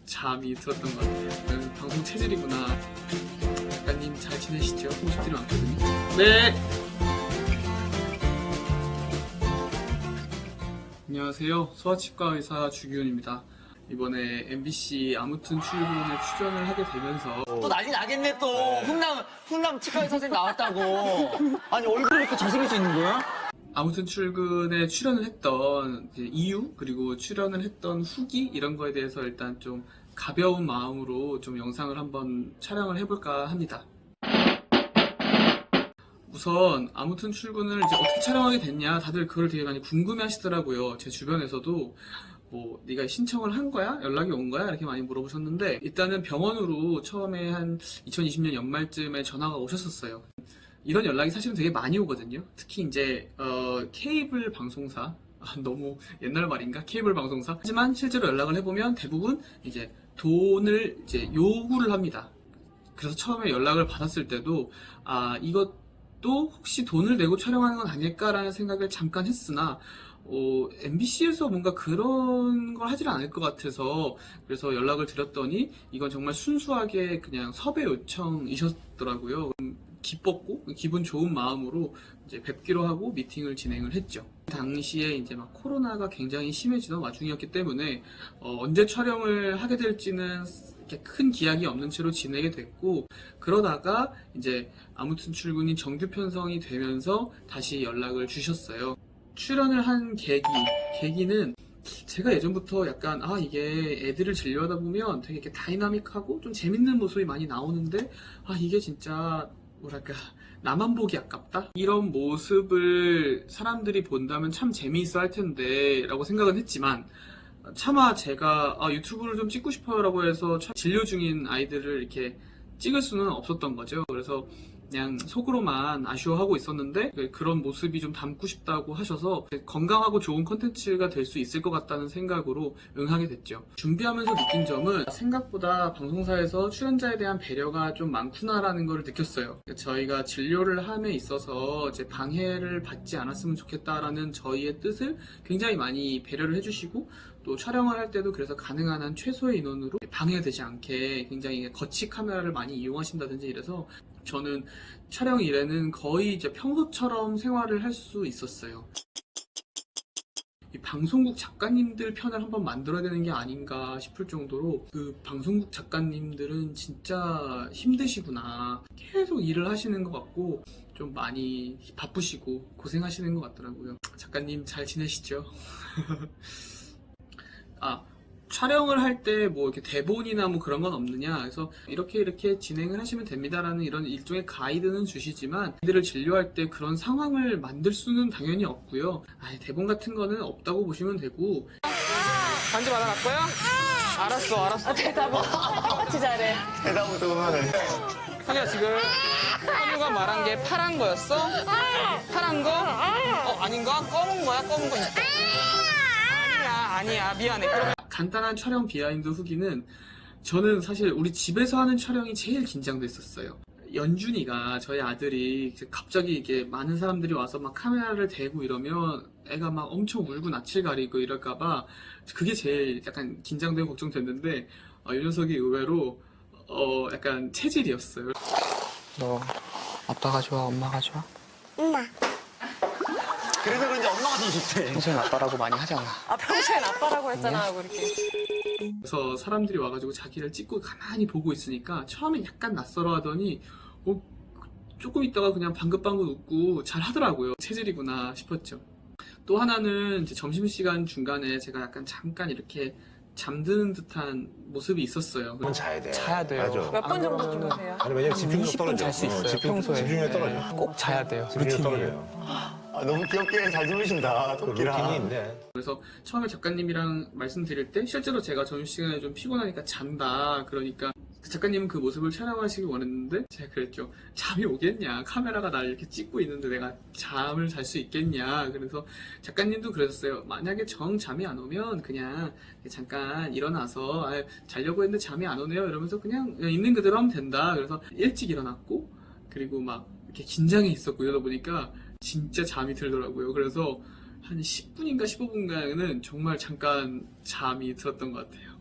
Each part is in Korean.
잠이 들었던 것 같아요. 방송 체질이구나. 작가님 잘 지내시죠? 호스들이 많거든요. 네! 안녕하세요. 소아치과 의사 주기훈입니다. 이번에 MBC 아무튼 출근에 출연을 하게 되면서 또 난리 나겠네 또. 훈남 치과의 선생님 나왔다고. 아니 얼굴이 이렇게 잘생길 수 있는 거야? 아무튼 출근에 출연을 했던 이유, 그리고 출연을 했던 후기, 이런 거에 대해서 일단 좀 가벼운 마음으로 좀 영상을 한번 촬영을 해볼까 합니다. 우선 아무튼 출근을 이제 어떻게 촬영하게 됐냐, 다들 그걸 되게 많이 궁금해 하시더라고요. 제 주변에서도 뭐 네가 신청을 한 거야? 연락이 온 거야? 이렇게 많이 물어보셨는데, 일단은 병원으로 처음에 한 2020년 연말쯤에 전화가 오셨었어요. 이런 연락이 사실은 되게 많이 오거든요. 특히 이제 케이블 방송사, 너무 옛날 말인가? 케이블 방송사. 하지만 실제로 연락을 해보면 대부분 이제 돈을 이제 요구를 합니다. 그래서 처음에 연락을 받았을 때도 이것도 혹시 돈을 내고 촬영하는 건 아닐까라는 생각을 잠깐 했으나 MBC에서 뭔가 그런 걸 하질 않을 것 같아서, 그래서 연락을 드렸더니 이건 정말 순수하게 그냥 섭외 요청이셨더라고요. 기뻤고 기분 좋은 마음으로 이제 뵙기로 하고 미팅을 진행을 했죠. 당시에 이제 막 코로나가 굉장히 심해지던 와중이었기 때문에 언제 촬영을 하게 될지는 이렇게 큰 기약이 없는 채로 지내게 됐고, 그러다가 이제 아무튼 출근이 정규 편성이 되면서 다시 연락을 주셨어요. 출연을 한 계기는 제가 예전부터 약간 이게 애들을 진료하다 보면 되게 이렇게 다이나믹하고 좀 재밌는 모습이 많이 나오는데 이게 진짜 뭐랄까 나만 보기 아깝다? 이런 모습을 사람들이 본다면 참 재미있어 할 텐데 라고 생각은 했지만, 차마 제가 유튜브를 좀 찍고 싶어요 라고 해서 진료 중인 아이들을 이렇게 찍을 수는 없었던 거죠. 그래서 그냥 속으로만 아쉬워하고 있었는데, 그런 모습이 좀 담고 싶다고 하셔서 건강하고 좋은 컨텐츠가 될 수 있을 것 같다는 생각으로 응하게 됐죠. 준비하면서 느낀 점은 생각보다 방송사에서 출연자에 대한 배려가 좀 많구나라는 걸 느꼈어요. 저희가 진료를 함에 있어서 이제 방해를 받지 않았으면 좋겠다라는 저희의 뜻을 굉장히 많이 배려를 해주시고, 또 촬영을 할 때도 그래서 가능한 한 최소의 인원으로 방해되지 않게 굉장히 거치 카메라를 많이 이용하신다든지 이래서 저는 촬영 일에는 거의 이제 평소처럼 생활을 할 수 있었어요. 이 방송국 작가님들 편을 한번 만들어야 되는 게 아닌가 싶을 정도로, 그 방송국 작가님들은 진짜 힘드시구나. 계속 일을 하시는 것 같고 좀 많이 바쁘시고 고생하시는 것 같더라고요. 작가님 잘 지내시죠? 촬영을 할 때 뭐 이렇게 대본이나 뭐 그런 건 없느냐, 그래서 이렇게 진행을 하시면 됩니다라는 이런 일종의 가이드는 주시지만, 이들을 진료할 때 그런 상황을 만들 수는 당연히 없고요. 대본 같은 거는 없다고 보시면 되고. 반지 받아갈 거야? 알았어. 대답은 똑같이 잘해. 대답은 또 그만해. 현우야, 지금 현우가 말한 게 파란 거였어? 파란 거? 아닌가? 검은 거야? 검은 거 있어. 아니야, 미안해. 그러면 간단한 촬영 비하인드 후기는, 저는 사실 우리 집에서 하는 촬영이 제일 긴장됐었어요. 연준이가, 저희 아들이 갑자기 이게 많은 사람들이 와서 막 카메라를 대고 이러면 애가 막 엄청 울고 낯을 가리고 이럴까봐 그게 제일 약간 긴장되고 걱정됐는데, 이 녀석이 의외로 약간 체질이었어요. 너 아빠가 좋아, 엄마가 좋아? 엄마. 그래서 그런지 엄마가 더 좋대. 평소엔 아빠라고 많이 하잖아. 평소엔 아빠라고 했잖아 하고 이렇게. 그래서 사람들이 와가지고 자기를 찍고 가만히 보고 있으니까 처음엔 약간 낯설어 하더니 조금 있다가 그냥 방긋방긋 웃고 잘 하더라고요. 체질이구나 싶었죠. 또 하나는 이제 점심시간 중간에 제가 약간 잠깐 이렇게 잠드는 듯한 모습이 있었어요. 한 자야 돼. 자야 돼요. 맞아. 몇 번 정도 주무세요? 아니 왜냐면 집중력 20분 떨어져. 잘 수 있어요, 평소에. 집중력 떨어져. 꼭 자야 돼요. 집중력 루틴이에요. 떨어져요. 너무 귀엽게 잘 주무신다. 루틴이 토끼랑. 있네. 그래서 처음에 작가님이랑 말씀드릴 때 실제로 제가 점심시간에 좀 피곤하니까 잔다, 그러니까 작가님은 그 모습을 촬영하시길 원했는데, 제가 그랬죠. 잠이 오겠냐, 카메라가 날 이렇게 찍고 있는데 내가 잠을 잘 수 있겠냐. 그래서 작가님도 그러셨어요. 만약에 정 잠이 안 오면 그냥 잠깐 일어나서 자려고 했는데 잠이 안 오네요 이러면서 그냥 있는 그대로 하면 된다. 그래서 일찍 일어났고, 그리고 막 이렇게 긴장해 있었고 이러다 보니까 진짜 잠이 들더라고요. 그래서 한 10분인가 15분간은 정말 잠깐 잠이 들었던 것 같아요.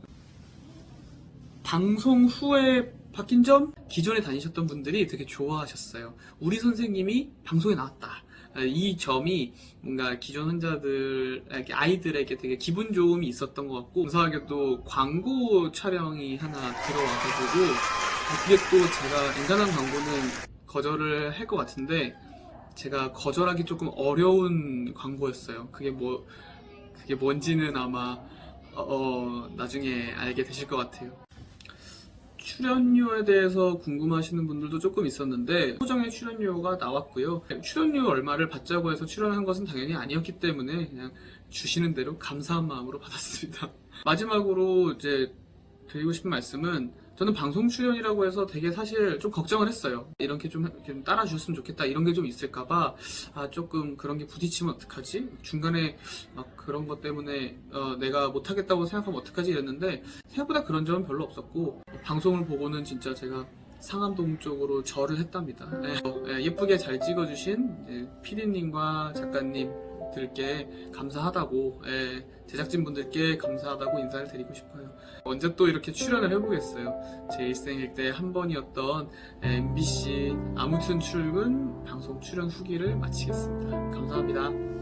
방송 후에 바뀐 점? 기존에 다니셨던 분들이 되게 좋아하셨어요. 우리 선생님이 방송에 나왔다. 이 점이 뭔가 기존 환자들, 아이들에게 되게 기분 좋음이 있었던 것 같고, 감사하게도 광고 촬영이 하나 들어와가지고, 그게 또 제가 엔간한 광고는 거절을 할 것 같은데, 제가 거절하기 조금 어려운 광고였어요. 그게 뭔지는 아마, 나중에 알게 되실 것 같아요. 출연료에 대해서 궁금하시는 분들도 조금 있었는데 소정의 출연료가 나왔고요. 출연료 얼마를 받자고 해서 출연한 것은 당연히 아니었기 때문에 그냥 주시는 대로 감사한 마음으로 받았습니다. 마지막으로 이제 드리고 싶은 말씀은, 저는 방송 출연이라고 해서 되게 사실 좀 걱정을 했어요. 이렇게 좀 따라주셨으면 좋겠다, 이런 게 좀 있을까봐 조금 그런 게 부딪히면 어떡하지? 중간에 막 그런 것 때문에 내가 못하겠다고 생각하면 어떡하지? 이랬는데 생각보다 그런 점은 별로 없었고, 방송을 보고는 진짜 제가 상암동 쪽으로 절을 했답니다. 예쁘게 잘 찍어주신 PD님과 작가님들께 감사하다고, 제작진분들께 감사하다고 인사를 드리고 싶어요. 언제 또 이렇게 출연을 해보겠어요. 제 일생일 때 한 번이었던 MBC 아무튼 출근 방송 출연 후기를 마치겠습니다. 감사합니다.